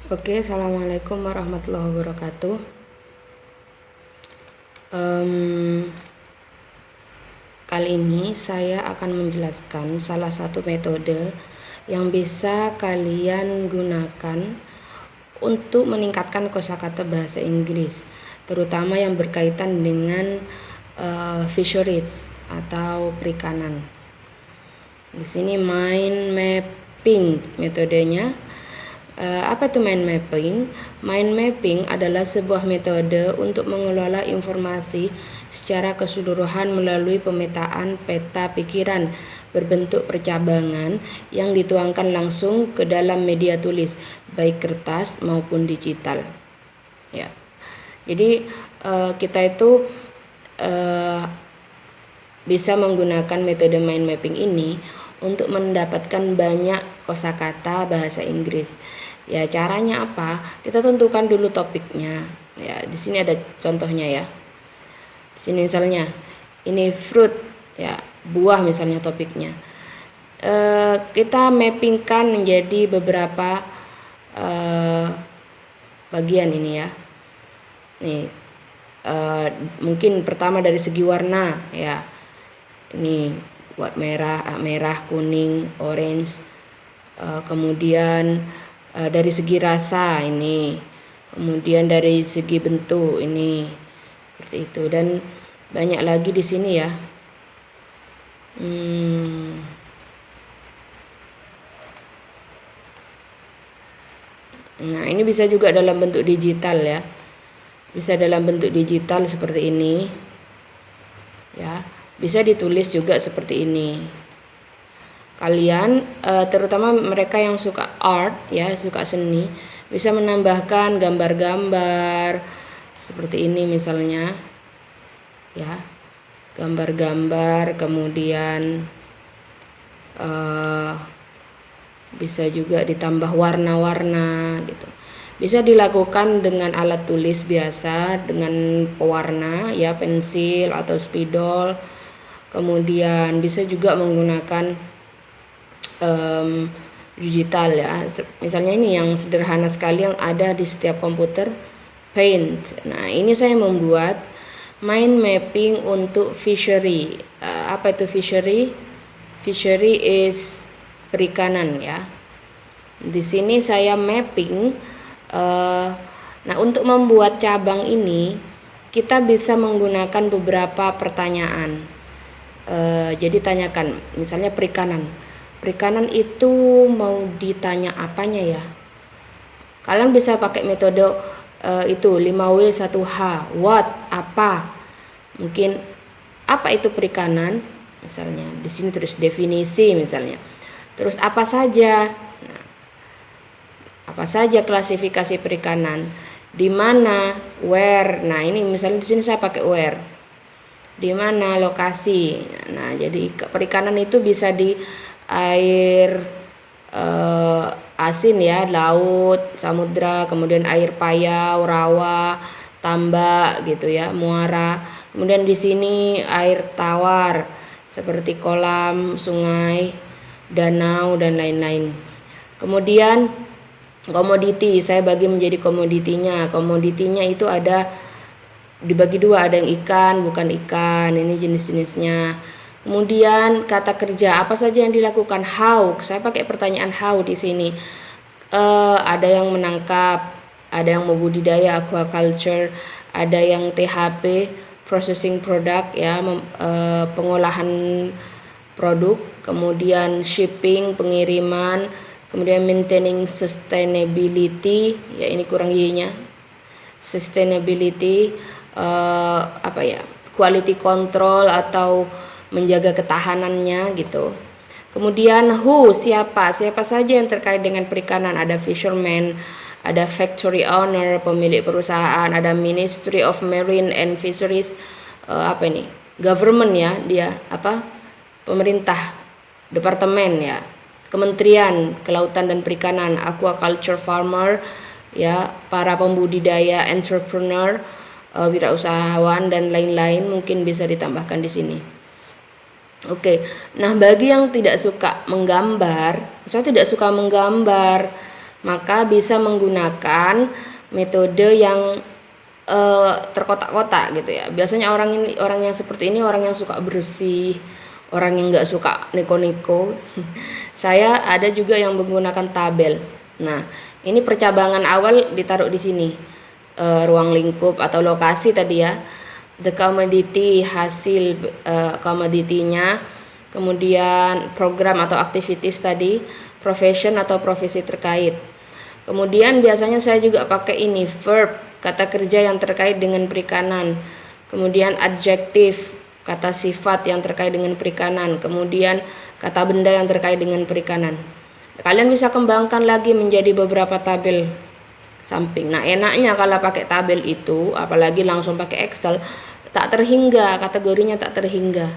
Oke, assalamualaikum warahmatullahi wabarakatuh. Em, Kali ini saya akan menjelaskan salah satu metode yang bisa kalian gunakan untuk meningkatkan kosakata bahasa Inggris, terutama yang berkaitan dengan fisheries atau perikanan. Di sini mind mapping metodenya. Apa itu mind mapping? Mind mapping adalah sebuah metode untuk mengelola informasi secara keseluruhan melalui pemetaan peta pikiran berbentuk percabangan yang dituangkan langsung ke dalam media tulis, baik kertas maupun digital. Ya. Jadi kita itu bisa menggunakan metode mind mapping ini untuk mendapatkan banyak kosakata bahasa Inggris. Ya, caranya apa? Kita tentukan dulu topiknya. Ya, di sini ada contohnya ya. Di sini misalnya ini fruit, ya, buah misalnya topiknya. Kita mappingkan menjadi beberapa bagian ini ya. Nih, mungkin pertama dari segi warna ya. Ini buat merah, kuning, orange. Kemudian dari segi rasa ini, kemudian dari segi bentuk ini, seperti itu, dan banyak lagi di sini ya. Nah, ini bisa juga dalam bentuk digital ya, bisa dalam bentuk digital seperti ini ya, bisa ditulis juga seperti ini. Kalian terutama mereka yang suka art ya, suka seni, bisa menambahkan gambar-gambar seperti ini misalnya ya, gambar-gambar, kemudian bisa juga ditambah warna-warna gitu. Bisa dilakukan dengan alat tulis biasa, dengan pewarna ya, pensil atau spidol. Kemudian bisa juga menggunakan digital ya, misalnya ini yang sederhana sekali yang ada di setiap komputer, Paint. Nah, ini saya membuat mind mapping untuk fishery. Apa itu fishery? Fishery is perikanan ya. Di sini saya mapping. Nah, untuk membuat cabang ini kita bisa menggunakan beberapa pertanyaan. Jadi tanyakan misalnya perikanan. Perikanan itu mau ditanya apanya ya? Kalian bisa pakai metode itu 5W 1H. What? Apa? Mungkin apa itu perikanan? Misalnya di sini terus definisi misalnya. Terus apa saja? Nah, apa saja klasifikasi perikanan? Di mana? Where? Nah, ini misalnya di sini saya pakai where. Di mana lokasi? Nah, jadi perikanan itu bisa di air asin ya, laut, samudra, kemudian air payau, rawa, tambak gitu ya, muara. Kemudian di sini air tawar seperti kolam, sungai, danau dan lain-lain. Kemudian komoditi, saya bagi menjadi komoditinya. Komoditinya itu ada dibagi dua, ada yang ikan, bukan ikan. Ini jenis-jenisnya. Kemudian kata kerja, apa saja yang dilakukan? How, saya pakai pertanyaan how di sini. Ada yang menangkap, ada yang membudidaya, aquaculture, ada yang THP, processing product ya, pengolahan produk, kemudian shipping, pengiriman, kemudian maintaining sustainability, ya ini kurang y-nya, sustainability, apa ya, quality control atau menjaga ketahanannya gitu. Kemudian who, siapa saja yang terkait dengan perikanan. Ada fisherman, ada factory owner, pemilik perusahaan, ada Ministry of Marine and Fisheries, apa ini, government ya, dia apa, pemerintah, departemen ya, Kementerian Kelautan dan Perikanan, aquaculture farmer ya, para pembudidaya, entrepreneur, wirausahawan dan lain-lain, mungkin bisa ditambahkan di sini. Oke, nah bagi yang tidak suka menggambar, saya tidak suka menggambar, maka bisa menggunakan metode yang terkotak-kotak gitu ya. Biasanya orang yang seperti ini orang yang suka bersih, orang yang nggak suka neko-neko. Saya ada juga yang menggunakan tabel. Nah, ini percabangan awal ditaruh di sini, ruang lingkup atau lokasi tadi ya, the commodity, hasil commodity-nya, kemudian program atau activities tadi, profession atau profesi terkait. Kemudian biasanya saya juga pakai ini verb, kata kerja yang terkait dengan perikanan. Kemudian adjektif, kata sifat yang terkait dengan perikanan. Kemudian kata benda yang terkait dengan perikanan. Kalian bisa kembangkan lagi menjadi beberapa tabel samping. Nah, enaknya kalau pakai tabel itu, apalagi langsung pakai Excel, tak terhingga, kategorinya tak terhingga.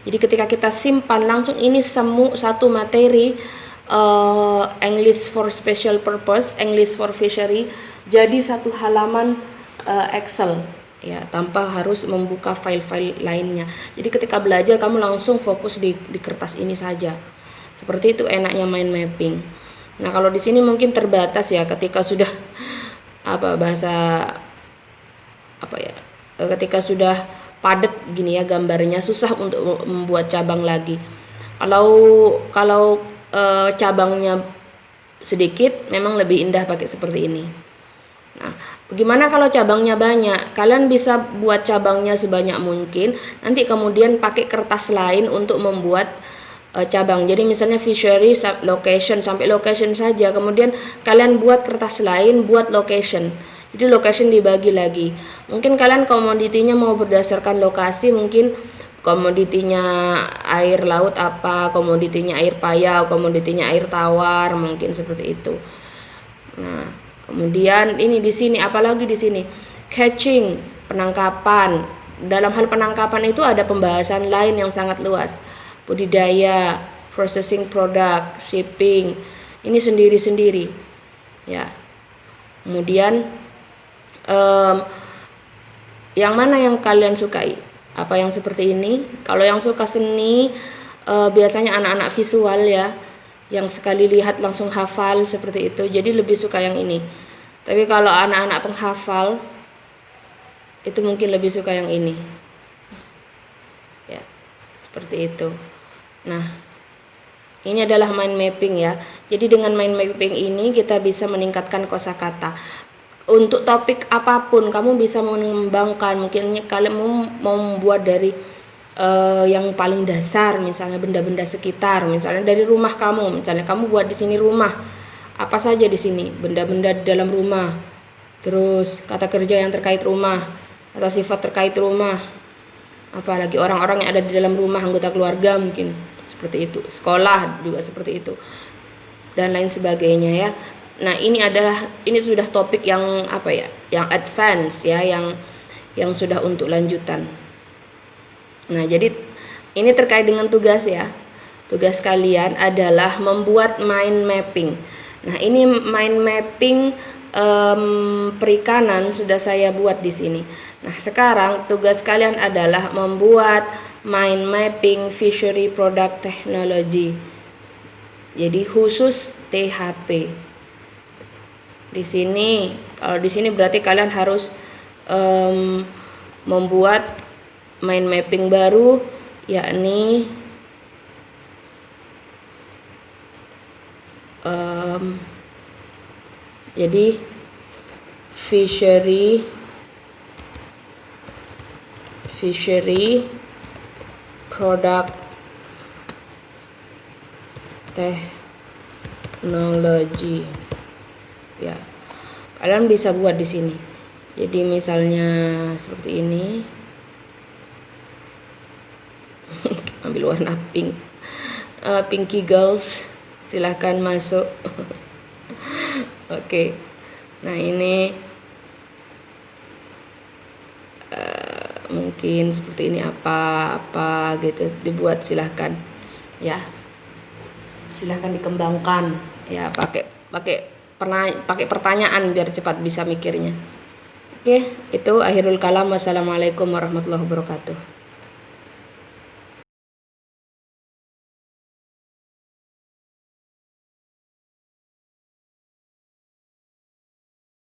Jadi ketika kita simpan langsung ini satu materi, English for special purpose, English for fishery, jadi satu halaman Excel ya, tanpa harus membuka file-file lainnya. Jadi ketika belajar kamu langsung fokus di kertas ini saja. Seperti itu enaknya mind mapping. Nah, kalau di sini mungkin terbatas ya, ketika sudah ketika sudah padat gini ya gambarnya, susah untuk membuat cabang lagi. Kalau cabangnya sedikit memang lebih indah pakai seperti ini. Nah, bagaimana kalau cabangnya banyak? Kalian bisa buat cabangnya sebanyak mungkin, nanti kemudian pakai kertas lain untuk membuat cabang. Jadi misalnya fishery location sampai location saja, kemudian kalian buat kertas lain buat location. Jadi location dibagi lagi. Mungkin kalian komoditinya mau berdasarkan lokasi, mungkin komoditinya air laut apa, komoditinya air payau, komoditinya air tawar, mungkin seperti itu. Nah, kemudian ini di sini, apalagi di sini catching, penangkapan. Dalam hal penangkapan itu ada pembahasan lain yang sangat luas. Budidaya, processing product, shipping. Ini sendiri-sendiri. Ya. Kemudian yang mana yang kalian sukai? Apa yang seperti ini? Kalau yang suka seni, biasanya anak-anak visual ya, yang sekali lihat langsung hafal seperti itu, jadi lebih suka yang ini. Tapi kalau anak-anak penghafal, itu mungkin lebih suka yang ini. Ya, seperti itu. Nah, ini adalah mind mapping ya. Jadi dengan mind mapping ini kita bisa meningkatkan kosakata. Untuk topik apapun kamu bisa mengembangkan, mungkin kalian mau membuat dari yang paling dasar, misalnya benda-benda sekitar, misalnya dari rumah kamu, misalnya kamu buat di sini rumah, apa saja di sini, benda-benda di dalam rumah, terus kata kerja yang terkait rumah atau sifat terkait rumah, apalagi orang-orang yang ada di dalam rumah, anggota keluarga mungkin seperti itu, sekolah juga seperti itu, dan lain sebagainya ya. Nah, ini sudah topik yang yang advance ya, yang sudah untuk lanjutan. Nah, jadi ini terkait dengan tugas ya. Tugas kalian adalah membuat mind mapping. Nah, ini mind mapping perikanan sudah saya buat di sini. Nah, sekarang tugas kalian adalah membuat mind mapping fishery product technology. Jadi khusus THP. Di sini, kalau di sini berarti kalian harus membuat mind mapping baru, yakni jadi fishery product technology. Ya, kalian bisa buat di sini. Jadi misalnya seperti ini, ambil warna pink, pinky girls, silahkan masuk. Oke. Nah, ini mungkin seperti ini apa gitu dibuat, silahkan ya, silahkan dikembangkan ya, pakai pertanyaan biar cepat bisa mikirnya. Oke, itu akhirul kalam. Wassalamualaikum warahmatullahi wabarakatuh.